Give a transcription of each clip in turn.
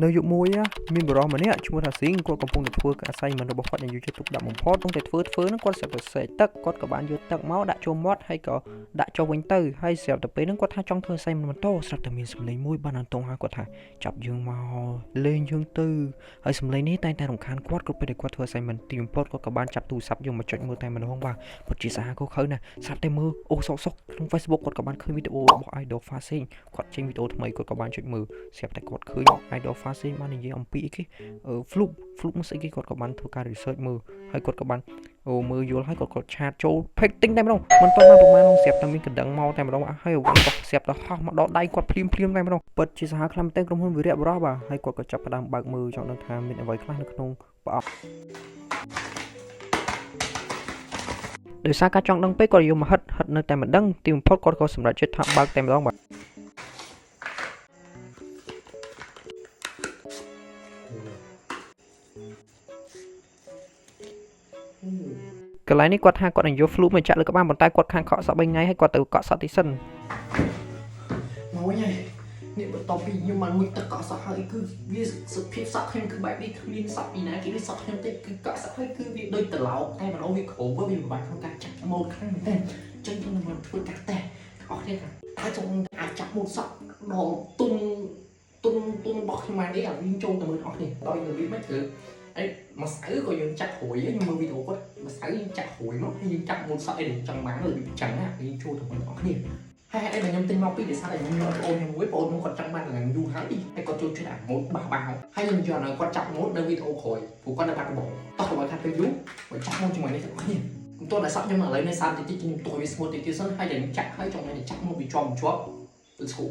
នៅយុគមួយមានបរិសម្នាក់ឈ្មោះថាស៊ីងគាត់កំពុងតែធ្វើការអាស័យមិនរបស់គាត់យ៉ាងយកចិត្តទុកដាក់បំផុតតែធ្វើហ្នឹងគាត់ស្រាប់តែសេកទឹកគាត់ក៏បានយកទឹកមកដាក់ចូលមាត់ហើយក៏ដាក់ចូលវិញទៅហើយស្រាប់តែពេលហ្នឹងគាត់ថាចង់ធ្វើអាស័យមិនបន្តស្រាប់តែមានសម្លេងមួយបានអន្តងហើយគាត់ថាចាប់យើងមកលេងយើងទៅហើយសម្លេងនេះតែងតែរំខានគាត់គ្រប់ពេលដែលគាត់ធ្វើអាស័យមិនទីបំផុតគាត់ក៏បានចាប់ទូរស័ព្ទយកមកចុចមើលតែម្ដងបាទពិតជាសាហាវខុសណាស់ស្រាប់តែមើលអូសុកក្នុង Facebook គាត់ក៏បានឃើញវីដេអូរបស់ Idol Fasing គាត់ចេញវីដេអូថ្មីគាត់ក៏បានចុចមើលស្រាប់តែគាត់ឃើញ Idol Fasing បាននិយាយអំពីអីគេfluke មិនស្អីគេគាត់ក៏បានធ្វើការ research មើលហើយគាត់ក៏បានមើលយល់ហើយគាត់ក៏ឆាតចូល packing តែម្ដងមិនទាន់បានប្រហែលស្រាប់តែមានកណ្ដឹងមកតែម្ដងហើយគាត់ក៏ស្រាប់តែហោះមកដល់ដៃគាត់ភ្លាមតែម្ដងពិតជាសាហាវខ្លាំងមែនទែនក្រុមហ៊ុនវីរៈបរោះបាទហើយគាត់ក៏ចាប់ផ្ដើមបើកមើលចង់ដឹងថាមានអ្វីខ្លះនៅក្នុងប្រអប់ដោយសារការចង់ដឹងពេកគាត់យកមកហិតនៅតែមិនដឹងទីបំផុតគាត់ក៏សម្រេចចិត្តថាបើកតែម្ដងបាទកន្លែងនេះគាត់ថាគាត់នឹងយក fluke មកចាក់លើក្បាលប៉ុន្តែគាត់ខាងកក់សក់3ថ្ងៃហើយគាត់ទៅកក់សក់ទីសិនមកវិញហើយនេះបន្ទាប់ពីខ្ញុំបានមួយទឹកកក់សក់ហើយគឺវាសុខភាពសក់ខ្ញុំគឺបែបនេះគ្មានសក់ពីណាគេវាសក់ខ្ញុំទេគឺកក់សក់ហើយគឺវាដូចត្រឡោកតែម្ដងវាក្រោមវាពិបាកក្នុងការចាក់ម៉ូតខ្លាំងមែនទែនចឹងខ្ញុំមិនធ្វើការតេស្តអស់គ្នាថាចង់អាចចាក់ម៉ូតសក់ដល់ទុនរបស់ខ្ញុំមកនេះអាវិញចូលទៅមើលអស់គ្នាដោយរបៀបមិនគឺអីមួយស្អៅក៏យើងចាក់រួយខ្ញុំមើលវីដេអូគាត់មួយស្អៅយើងចាក់រួយមកហើយយើងចាក់ម៉ូតសក់អីចង់បានរបៀបចឹងណាយើងចូលទៅមើលអស់គ្នាហើយអីខ្ញុំទិញមកពីដោយសារតែខ្ញុំយកបងខ្ញុំមួយបងខ្ញុំគាត់ចង់បានឡើងយូរហើយគាត់ចូលជួយអាម៉ូតបាសហើយខ្ញុំយកនៅគាត់ចាក់ម៉ូតនៅវីដេអូក្រោយព្រោះគាត់នៅបាត់ដំបងតោះគាត់ថាពេលយូរគាត់ចាក់ម៉ូតជាមួយនេះទាំងអស់គ្នាខ្ញុំទោះតែសក់ខ្ញុំឥឡូវនៅ30នាទីខ្ញុំទោះវាស្ងួតតិចទៀតសិនហើយតែខ្ញុំចាក់ហើយចង់តែចាក់ម៉ូតវាជាប់ទៅស្គូ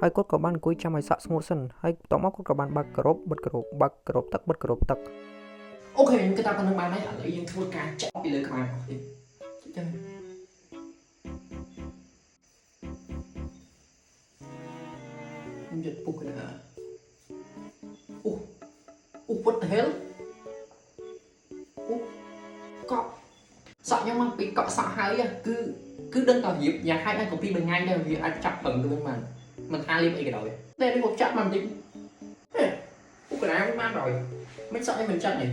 ហើយគាត់ក៏បានអង្គុយចាំឲ្យសក់ស្ងួតសិនហើយបន្ទាប់មកគាត់ក៏បានបើកក្របបិទក្របបើកក្របទឹកបិទក្របទឹកអូខេខ្ញុំគិតថាប៉ុណ្្នឹងបានហើយឥឡូវយើងធ្វើការចាក់ពីលើក្បាលអស់ទៀតចឹងខ្ញុំយកពុកទៅអូ what the hell អូកក់សក់ខ្ញុំមកពីកក់សក់ហើយគឺដឹងតែរៀបយ៉ាងហោចដល់ពី2ថ្ងៃដែរវាអាចចាប់ប្រឹងទៅវិញបានមិនថារៀបអីក៏ដោយតែនេះគាត់ចាក់មកបន្តិចអូកណ្ដាលបានrồiមិនសក់ឯងមិនចាក់ទេ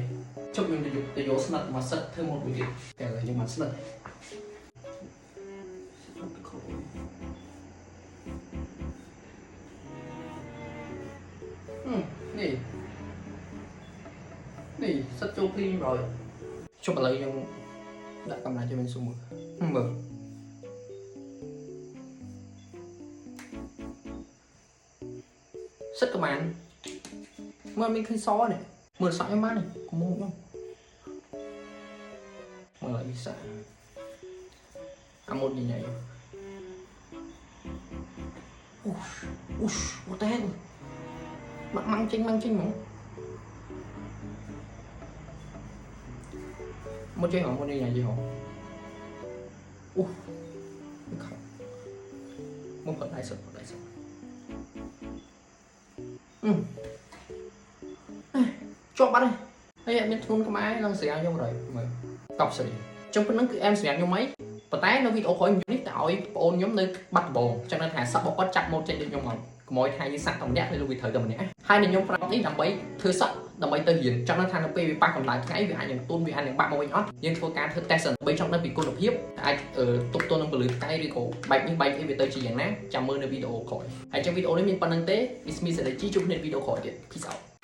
ជប់ខ្ញុំទៅយកស្និតមកសិតធ្វើមកមួយទៀតតែឥឡូវខ្ញុំមកស្និតនេះសិតចូលភ្លីងrồiជប់ឥឡូវខ្ញុំដាក់កាមេរ៉ាcho mình xuốngមើលសិតក៏បានមើលមានឃើញសនេះមើលសក់ខ្ញុំបាននេះកុំមកខ្ញុំមើលអ៊ីសាអាម៉ូតញ៉ៃអូwhat the hell ម៉ាំងចេញហ្មងmột chơi hỏng một này gì hỏng một phần đại sập cho bắt đây đây em thun cái máy đang xẻ nhau rồi mà cọc xỉ trong cái nắng em xẻ nhau mấy và tái nó video khỏi nhúng tạo ôn nhóm nơi bắt bồn cho nên thả sắp bọc có chặt một trên đường nhau mỏng mỗi hai như sạc tổng nhát nên vì thời tầm này hai này nhóm phải làm bấy thưa sắp đồng bay tới hiện trong nó thang nó ba còn lại cái vì ai những tôn vì ai những bạn màu nhót nhưng thua cá thưa test bây trong đó vì cô độc hiếp ai ở tục tôn nó lưới cái đi cổ bạch nhưng bay về tới chỉ dạng nát chào mừng video khỏi hay trong video đấy mình pan tế It's me sẽ lấy chi chụp nên video khỏi điện peace out